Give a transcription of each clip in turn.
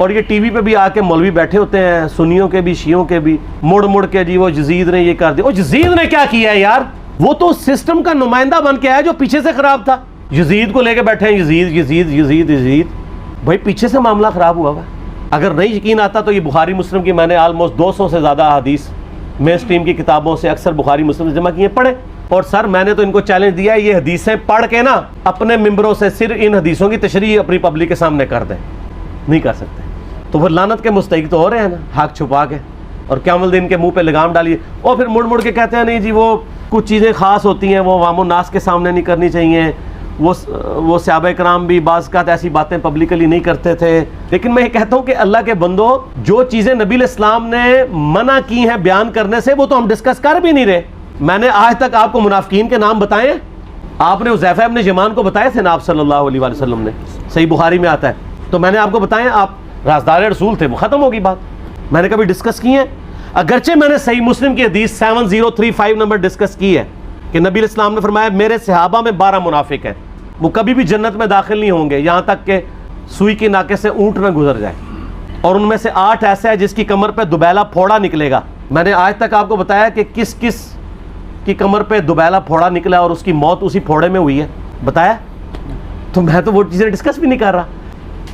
اور یہ T V پہ بھی آ کے مولوی بیٹھے ہوتے ہیں، سنیوں کے بھی شیعوں کے بھی، مڑ مڑ کے جی وہ یزید نے یہ کر دیا. وہ یزید نے کیا کیا ہے یار؟ وہ تو سسٹم کا نمائندہ بن کے آیا جو پیچھے سے خراب تھا. یزید کو لے کے بیٹھے ہیں، یزید یزید یزید یزید. بھائی پیچھے سے معاملہ خراب ہوا ہوا ہے. اگر نہیں یقین آتا تو یہ بخاری مسلم کی میں نے آلموسٹ 200 سے زیادہ احادیث مین اسٹریم کی کتابوں سے اکثر بخاری مسلم سے جمع کیے، پڑھیں. اور سر میں نے تو ان کو چیلنج دیا ہے، یہ حدیثیں پڑھ کے نا اپنے ممبروں سے صرف ان حدیثوں کی تشریح اپنی پبلک کے سامنے کر دیں. نہیں کر سکتے تو پھر لعنت کے مستحق تو ہو رہے ہیں نا، حق چھپا کے، اور قیامت دن کے منہ پہ لگام ڈالیے. اور پھر مڑ مڑ کے کہتے ہیں نہیں جی وہ کچھ چیزیں خاص ہوتی ہیں وہ عوام الناس کے سامنے نہیں کرنی چاہیے. وہ صحابہ کرام بھی بعض اوقات ایسی باتیں پبلکلی نہیں کرتے تھے. لیکن میں یہ کہتا ہوں کہ اللہ کے بندو، جو چیزیں نبی علیہ السلام نے منع کی ہیں بیان کرنے سے وہ تو ہم ڈسکس کر بھی نہیں رہے. میں نے آج تک آپ کو منافقین کے نام بتائے؟ آپ نے حذیفہ ابن یمان کو بتائے تھے نا آپ صلی اللہ علیہ وسلم نے؟ صحیح بخاری میں آتا ہے. تو میں نے آپ کو بتائے، آپ رازدار رسول تھے، وہ ختم ہوگی بات. میں نے کبھی ڈسکس کی ہے؟ اگرچہ میں نے صحیح مسلم کی حدیث 7035 نمبر ڈسکس کی ہے کہ نبی علیہ السلام نے فرمایا میرے صحابہ میں 12 منافق ہیں، وہ کبھی بھی جنت میں داخل نہیں ہوں گے یہاں تک کہ سوئی کی ناکے سے اونٹ نہ گزر جائے. اور ان میں سے 8 ایسا ہے جس کی کمر پہ دوبیلا پھوڑا نکلے گا. میں نے آج تک آپ کو بتایا کہ کس کس کی کمر پہ دوبیلا پھوڑا نکلا اور اس کی موت اسی پھوڑے میں ہوئی ہے؟ بتایا؟ تو میں تو وہ چیزیں ڈسکس بھی نہیں کر رہا.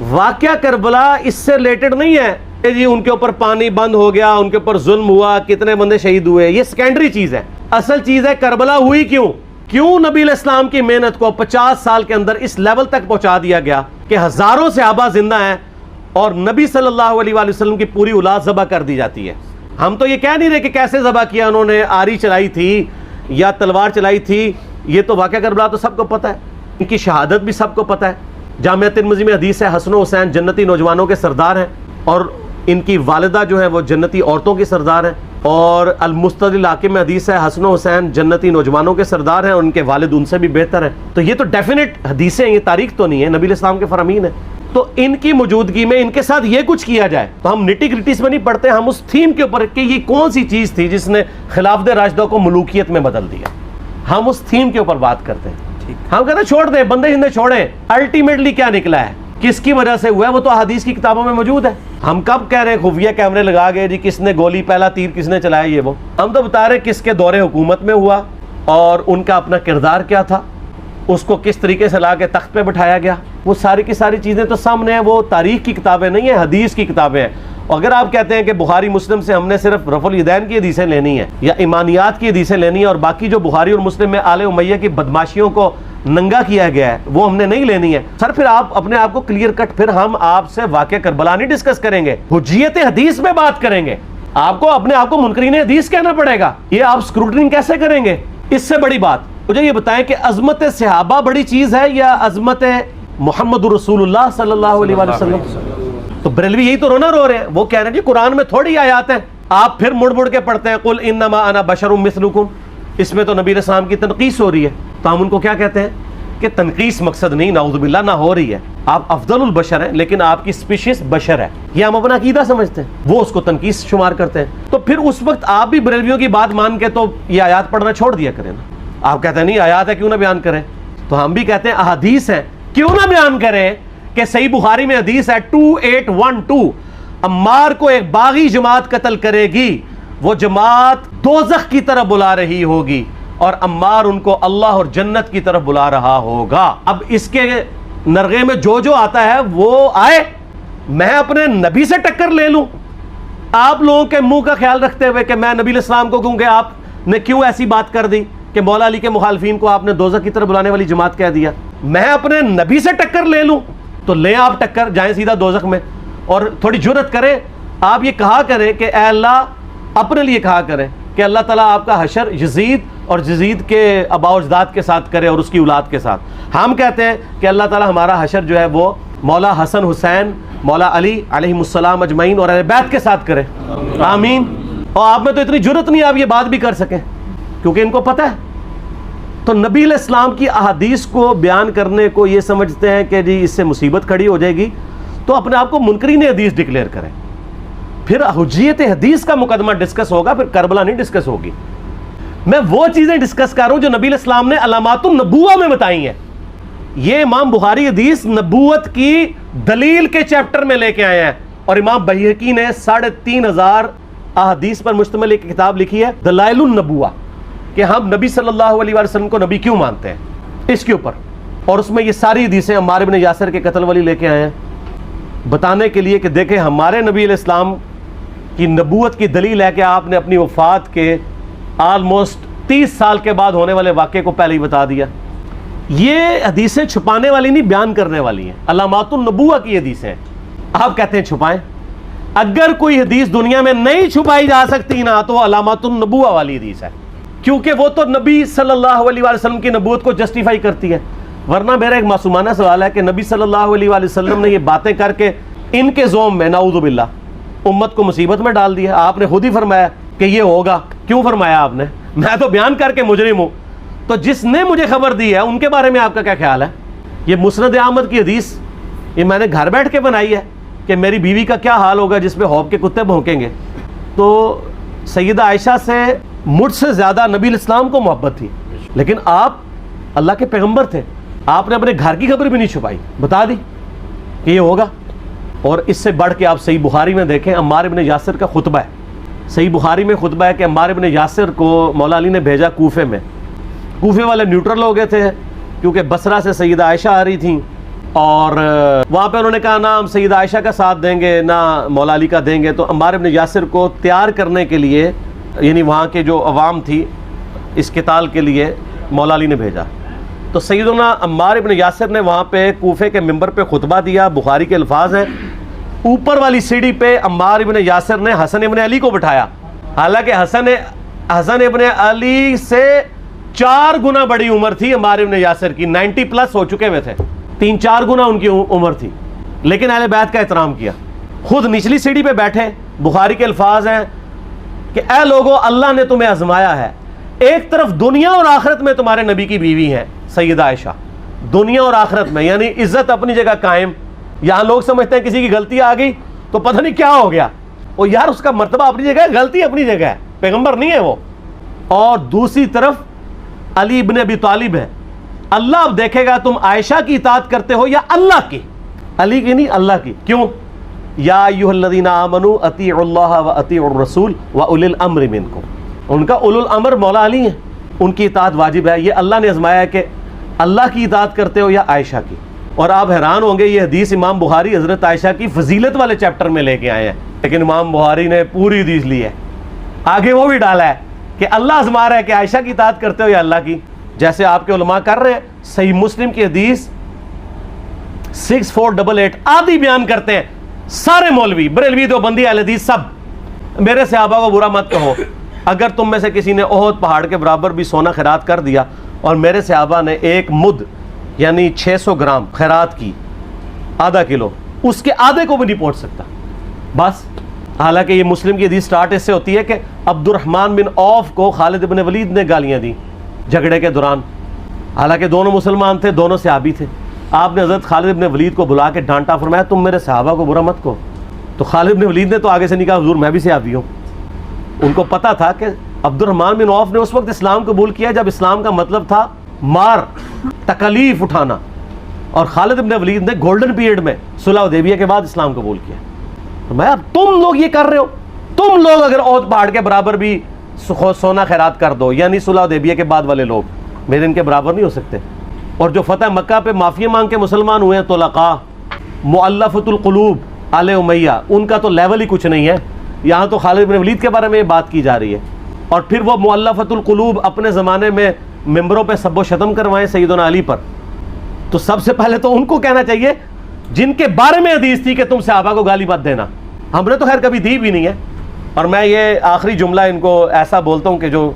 واقعہ کربلا اس سے ریلیٹڈ نہیں ہے کہ جی ان کے اوپر پانی بند ہو گیا، ان کے اوپر ظلم ہوا، کتنے بندے شہید ہوئے. یہ سیکنڈری چیز ہے. اصل چیز ہے کربلا ہوئی کیوں نبی علیہ السلام کی محنت کو 50 سال کے اندر اس لیول تک پہنچا دیا گیا کہ ہزاروں صحابہ زندہ ہیں اور نبی صلی اللہ علیہ وآلہ وسلم کی پوری اولاد ذبح کر دی جاتی ہے. ہم تو یہ کہہ نہیں رہے کہ کیسے ذبح کیا انہوں نے، آری چلائی تھی یا تلوار چلائی تھی. یہ تو واقعہ کربلا تو سب کو پتہ ہے، ان کی شہادت بھی سب کو پتہ ہے. جامعہ ترمذی میں حدیث ہے حسن و حسین جنتی نوجوانوں کے سردار ہیں اور ان کی والدہ جو ہے وہ جنتی عورتوں کی سردار ہیں. اور المستدل حاکم میں حدیث ہے حسن و حسین جنتی نوجوانوں کے سردار ہیں اور ان کے والد ان سے بھی بہتر ہیں. تو یہ تو ڈیفینٹ حدیثیں ہیں، یہ تاریخ تو نہیں ہے، نبی علیہ السلام کے فرامین ہیں. تو ان کی موجودگی میں ان کے ساتھ یہ کچھ کیا جائے تو ہم نٹی گریٹیز میں نہیں پڑھتے، ہم اس تھیم کے اوپر کہ یہ کون سی چیز تھی جس نے خلافت راشدہ کو ملوکیت میں بدل دیا، ہم اس تھیم کے اوپر بات کرتے ہیں. ہم کہتے ہیں چھوڑ دیں، بندے جنہیں چھوڑیں. الٹیمیٹلی کیا نکلا ہے، کس کی وجہ سے ہوا ہے، وہ تو حدیث کی کتابوں میں موجود ہے. ہم کب کہہ رہے ہیں خفیہ کیمرے لگا گئے جی کس نے گولی پہلا تیر کس نے چلایا یہ وہ؟ ہم تو بتا رہے کس کے دور حکومت میں ہوا اور ان کا اپنا کردار کیا تھا، اس کو کس طریقے سے لا کے تخت پہ بٹھایا گیا. وہ ساری کی ساری چیزیں تو سامنے ہیں. وہ تاریخ کی کتابیں نہیں ہیں، حدیث کی کتابیں ہیں. اگر آپ کہتے ہیں کہ بخاری مسلم سے ہم نے صرف رفع الیدین کی حدیثیں لینی ہیں یا ایمانیات کی حدیثیں لینی ہیں اور باقی جو بخاری اور مسلم میں آل امیہ کی بدماشیوں کو ننگا کیا گیا ہے وہ ہم نے نہیں لینی ہے، سر پھر آپ اپنے آپ کو کلیئر کٹ، پھر ہم آپ سے واقعہ کربلا نہیں ڈسکس کریں گے، حجیت حدیث میں بات کریں گے. آپ کو اپنے آپ کو منکرین حدیث کہنا پڑے گا. یہ آپ اسکروٹنگ کیسے کریں گے؟ اس سے بڑی بات مجھے یہ بتائیں کہ عظمت صحابہ بڑی چیز ہے یا عظمت محمد رسول اللہ صلی اللہ علیہ وآلہ وسلم؟ تو بریلوی یہی تو رونا رو رہے ہیں. وہ کہہ رہے ہیں جی قرآن میں تھوڑی آیات ہیں. آپ پھر مڑ مڑ کے پڑھتے ہیں قل انما انا بشر مثلکم، اس میں تو نبی علیہ السلام کی تنقیص ہو رہی ہے. تو ہم ان کو کیا کہتے ہیں کہ تنقیص مقصد نہیں، نعوذ باللہ نہ ہو رہی ہے. آپ افضل البشر ہیں لیکن آپ کی اسپیشیز بشر ہے، یہ ہم اپنا عقیدہ سمجھتے ہیں، وہ اس کو تنقیص شمار کرتے ہیں. تو پھر اس وقت آپ بھی بریلویوں کی بات مان کے تو یہ آیات پڑھنا چھوڑ دیا کریں نا. آپ کہتے ہیں نہیں آیات ہے کیوں نہ بیان کریں، تو ہم بھی کہتے ہیں احادیث ہیں کیوں نہ بیان کریں. کہ صحیح بخاری میں حدیث ہے 2812 عمار کو ایک باغی جماعت قتل کرے گی، وہ جماعت دوزخ کی طرف بلا رہی ہوگی اور عمار ان کو اللہ اور جنت کی طرف بلا رہا ہوگا. اب اس کے نرغے میں جو آتا ہے وہ آئے، میں اپنے نبی سے ٹکر لے لوں. آپ لوگوں کے منہ کا خیال رکھتے ہوئے کہ میں نبی علیہ السلام کو کہوں کہ آپ نے کیوں ایسی بات کر دی کہ مولا علی کے مخالفین کو آپ نے دوزخ کی طرف بلانے والی جماعت کہہ دیا. میں اپنے نبی سے ٹکر لے لوں تو لیں آپ ٹکر، جائیں سیدھا دوزخ میں. اور تھوڑی جرت کریں، آپ یہ کہا کریں کہ اے اللہ، اپنے لیے کہا کریں کہ اللہ تعالیٰ آپ کا حشر یزید اور یزید کے آباء و اجداد کے ساتھ کرے اور اس کی اولاد کے ساتھ. ہم کہتے ہیں کہ اللہ تعالیٰ ہمارا حشر جو ہے وہ مولا حسن حسین، مولا علی علیہم السلام اجمعین اور اہل بیت کے ساتھ کرے، آمین. اور آپ میں تو اتنی جرت نہیں آپ یہ بات بھی کر سکیں کیونکہ ان کو پتہ ہے. تو نبی علیہ السلام کی احادیث کو بیان کرنے کو یہ سمجھتے ہیں کہ جی اس سے مصیبت کھڑی ہو جائے گی تو اپنے آپ کو منکرین حدیث ڈکلیئر کریں. پھر حجیت حدیث کا مقدمہ ڈسکس ہوگا، پھر کربلا نہیں ڈسکس ہوگی. میں وہ چیزیں ڈسکس کر رہا ہوں جو نبی علیہ السلام نے علامات النبوہ میں بتائی ہیں. یہ امام بخاری حدیث نبوت کی دلیل کے چیپٹر میں لے کے آئے ہیں اور امام بہقی نے 3,500 احادیث پر مشتمل ایک کتاب لکھی ہے دلائل النبوہ، کہ ہم نبی صلی اللہ علیہ وسلم کو نبی کیوں مانتے ہیں، اس کے اوپر. اور اس میں یہ ساری حدیثیں عمار بن یاسر کے قتل والی لے کے آئے ہیں، بتانے کے لیے کہ دیکھیں ہمارے نبی علیہ السلام کی نبوت کی دلیل ہے کہ آپ نے اپنی وفات کے آلموسٹ 30 سال کے بعد ہونے والے واقعے کو پہلے ہی بتا دیا. یہ حدیثیں چھپانے والی نہیں، بیان کرنے والی ہیں، علامات النبوہ کی حدیثیں ہیں. آپ کہتے ہیں چھپائیں. اگر کوئی حدیث دنیا میں نہیں چھپائی جا سکتی نا تو علامات النبوہ والی حدیث ہے، کیونکہ وہ تو نبی صلی اللہ علیہ وسلم کی نبوت کو جسٹیفائی کرتی ہے. ورنہ میرا ایک معصومانہ سوال ہے کہ نبی صلی اللہ علیہ وسلم نے یہ باتیں کر کے ان کے زوم میں نعوذ باللہ امت کو مصیبت میں ڈال دیا. آپ نے خود ہی فرمایا کہ یہ ہوگا. کیوں فرمایا آپ نے؟ میں تو بیان کر کے مجرم ہوں. تو جس نے مجھے خبر دی ہے ان کے بارے میں آپ کا کیا خیال ہے؟ یہ مسند احمد کی حدیث یہ میں نے گھر بیٹھ کے بنائی ہے کہ میری بیوی کا کیا حال ہوگا جس پہ خوف کے کتے بھونکیں گے. تو سیدہ عائشہ سے مجھ سے زیادہ نبی الاسلام کو محبت تھی، لیکن آپ اللہ کے پیغمبر تھے، آپ نے اپنے گھر کی خبر بھی نہیں چھپائی، بتا دی کہ یہ ہوگا. اور اس سے بڑھ کے آپ صحیح بخاری میں دیکھیں عمار بن یاسر کا خطبہ ہے. صحیح بخاری میں خطبہ ہے کہ عمار بن یاسر کو مولا علی نے بھیجا کوفے میں. کوفے والے نیوٹرل ہو گئے تھے کیونکہ بصرہ سے سیدہ عائشہ آ رہی تھیں، اور وہاں پہ انہوں نے کہا نہ ہم سیدہ عائشہ کا ساتھ دیں گے نہ مولا علی کا دیں گے. تو عمار بن یاسر کو تیار کرنے کے لیے، یعنی وہاں کے جو عوام تھی اس قتال کے لیے مولا علی نے بھیجا. تو سیدنا عمار بن یاسر نے وہاں پہ کوفے کے ممبر پہ خطبہ دیا. بخاری کے الفاظ ہیں، اوپر والی سیڑھی پہ عمار بن یاسر نے حسن ابن علی کو بٹھایا، حالانکہ حسن ابن علی سے 4 گنا بڑی عمر تھی عمار بن یاسر کی، 90 پلس ہو چکے ہوئے تھے، 3-4 گنا ان کی عمر تھی، لیکن اہل بیت کا احترام کیا. خود نچلی سیڑھی پہ بیٹھے. بخاری کے الفاظ ہیں کہ اے لوگو اللہ نے تمہیں آزمایا ہے، ایک طرف دنیا اور آخرت میں تمہارے نبی کی بیوی ہیں سیدہ عائشہ، دنیا اور آخرت میں، یعنی عزت اپنی جگہ قائم. یہاں لوگ سمجھتے ہیں کسی کی غلطی آ گئی تو پتہ نہیں کیا ہو گیا، اور یار اس کا مرتبہ اپنی جگہ ہے، غلطی اپنی جگہ ہے، پیغمبر نہیں ہے وہ. اور دوسری طرف علی ابن ابی طالب ہے. اللہ اب دیکھے گا تم عائشہ کی اطاعت کرتے ہو یا اللہ کی، علی کی نہیں اللہ کی. کیوں؟ یا ایھا الذین آمنوا اطیعوا اللہ واطیعوا الرسول واولی الامر منکم. ان کا اولو الامر مولا علی ہیں، ان کی اطاعت واجب ہے. یہ اللہ نے آزمایا ہے کہ اللہ کی اطاعت کرتے ہو یا عائشہ کی. اور آپ حیران ہوں گے یہ حدیث امام بخاری حضرت عائشہ کی فضیلت والے چیپٹر میں لے کے آئے ہیں، لیکن امام بخاری نے پوری حدیث لی ہے، آگے وہ بھی ڈالا ہے کہ اللہ آزما رہا ہے کہ عائشہ کی اطاعت کرتے ہو یا اللہ کی، جیسے آپ کے علماء کر رہے ہیں. صحیح مسلم کی حدیث 6488 آدھی بیان کرتے ہیں سارے مولوی، بریلوی، دیوبندی، اہل حدیث سب. میرے صحابہ کو برا مت کہو، اگر تم میں سے کسی نے احد پہاڑ کے برابر بھی سونا خیرات کر دیا اور میرے صحابہ نے 1 مد یعنی 600 گرام خیرات کی، آدھا کلو، اس کے آدھے کو بھی نہیں پہنچ سکتا بس. حالانکہ یہ مسلم کی حدیث سٹارٹ اس سے ہوتی ہے کہ عبد الرحمن بن عوف کو خالد بن ولید نے گالیاں دی جھگڑے کے دوران، حالانکہ دونوں مسلمان تھے، دونوں صحابی تھے. آپ نے حضرت خالد بن ولید کو بلا کے ڈانٹا، فرمایا تم میرے صحابہ کو برا مت کہو. تو خالد بن ولید نے تو آگے سے نہیں کہا حضور میں بھی صحابی ہوں. ان کو پتا تھا کہ عبد الرحمن بن عوف نے اس وقت اسلام قبول کیا جب اسلام کا مطلب تھا مار، تکلیف اٹھانا، اور خالد بن ولید نے گولڈن پیریڈ میں صلح حدیبیہ کے بعد اسلام قبول کیا. میں اب تم لوگ یہ کر رہے ہو، تم لوگ اگر احد پہاڑ کے برابر بھی سونا خیرات کر دو، یعنی صلح حدیبیہ کے بعد والے لوگ میرے ان کے برابر نہیں ہو سکتے. اور جو فتح مکہ پہ معافی مانگ کے مسلمان ہوئے ہیں طلقاء، مؤلفۃ القلوب، آل امیہ، ان کا تو لیول ہی کچھ نہیں ہے. یہاں تو خالد بن ولید کے بارے میں یہ بات کی جا رہی ہے. اور پھر وہ مؤلفۃ القلوب اپنے زمانے میں ممبروں پہ سب و شتم کروائیں سیدنا علی پر. تو سب سے پہلے تو ان کو کہنا چاہیے جن کے بارے میں حدیث تھی کہ تم صحابہ کو گالی مت دینا. ہم نے تو خیر کبھی دی بھی نہیں ہے. اور میں یہ آخری جملہ ان کو ایسا بولتا ہوں کہ جو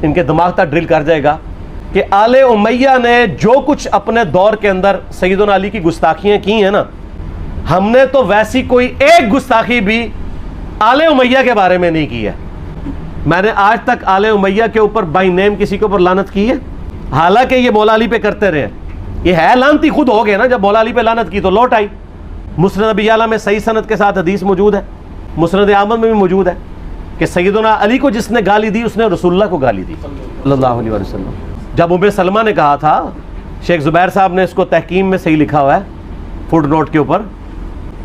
ان کے دماغ تک ڈرل کر جائے گا کہ آل امیہ نے جو کچھ اپنے دور کے اندر سیدنا علی کی گستاخیاں کی ہیں نا، ہم نے تو ویسی کوئی ایک گستاخی بھی آل امیہ کے بارے میں نہیں کی ہے. میں نے آج تک آل امیہ کے اوپر بائی نیم کسی کے اوپر لعنت کی ہے، حالانکہ یہ مولا علی پہ کرتے رہے. یہ ہے لعنتی خود ہو گئے نا، جب مولا علی پہ لعنت کی تو لوٹ آئی. مسند ابی اعلیٰ میں صحیح سند کے ساتھ حدیث موجود ہے، مسند احمد میں بھی موجود ہے کہ سیدنا علی کو جس نے گالی دی اس نے رسول اللہ کو گالی دی صلی اللہ علیہ وسلم. جب ام سلمہ نے کہا تھا، شیخ زبیر صاحب نے اس کو تحکیم میں صحیح لکھا ہوا ہے فوٹ نوٹ کے اوپر،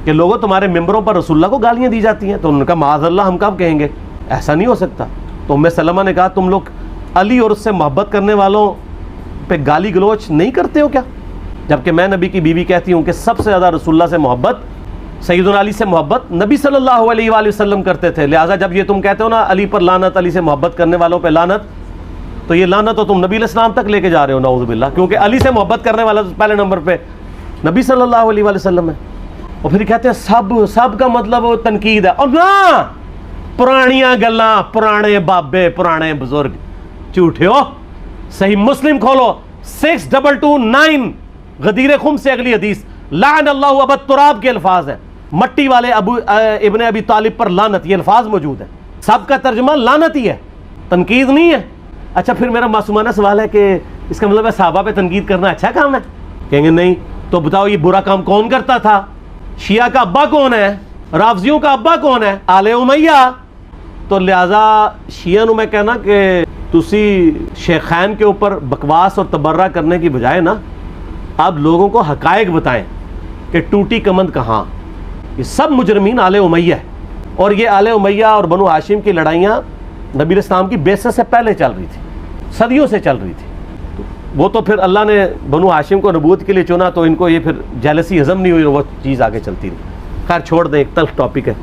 کہ لوگوں تمہارے ممبروں پر رسول اللہ کو گالیاں دی جاتی ہیں. تو انہوں نے کہا معاذ اللہ ہم کب کہیں گے, ایسا نہیں ہو سکتا. تو ام سلمہ نے کہا تم لوگ علی اور اس سے محبت کرنے والوں پہ گالی گلوچ نہیں کرتے ہو کیا؟ جبکہ میں نبی کی بیوی کہتی ہوں کہ سب سے زیادہ رسول اللہ سے محبت, سیدنا علی سے محبت نبی صلی اللہ علیہ وآلہ وسلم کرتے تھے. لہٰذا جب یہ تم کہتے ہو نا علی پر لعنت, علی سے محبت کرنے والوں پہ لعنت, تو یہ لعنت تو تم نبی علیہ السلام تک لے کے جا رہے ہو نعوذ باللہ, کیونکہ علی سے محبت کرنے والا پہلے نمبر پہ نبی صلی اللہ علیہ وآلہ وسلم ہے. اور پھر کہتے ہیں سب کا مطلب تنقید ہے. اور نہ, پرانیاں گلاں, پرانے بابے, پرانے بزرگ, جھوٹے ہو. صحیح مسلم کھولو 6229 غدیر خم سے اگلی حدیث, لعن اللہ ابا تراب کے الفاظ ہیں, مٹی والے ابن ابی طالب پر لعنت, یہ الفاظ موجود ہیں. سب کا ترجمہ لعنت ہی ہے, تنقید نہیں ہے. اچھا پھر میرا معصومانہ سوال ہے کہ اس کا مطلب ہے صحابہ پہ تنقید کرنا اچھا کام ہے؟ کہیں گے نہیں. تو بتاؤ یہ برا کام کون کرتا تھا؟ شیعہ کا ابا کون ہے؟ رافضیوں کا ابا کون ہے؟ آل امیہ. تو لہٰذا شیعہ نو میں کہنا کہ تسی شیخین کے اوپر بکواس اور تبرہ کرنے کی بجائے نا آپ لوگوں کو حقائق بتائیں کہ ٹوٹی کمند کہاں. یہ سب مجرمین آل امیہ ہے, اور یہ آل امیہ اور بنو ہاشم کی لڑائیاں نبی اسلام کی بعثت سے پہلے چل رہی تھی, صدیوں سے چل رہی تھی. وہ تو پھر اللہ نے بنو ہاشم کو نبوت کے لیے چنا, تو ان کو یہ پھر جیلسی ہضم نہیں ہوئی, وہ چیز آگے چلتی رہی. خیر چھوڑ دیں, ایک تلخ ٹاپک ہے.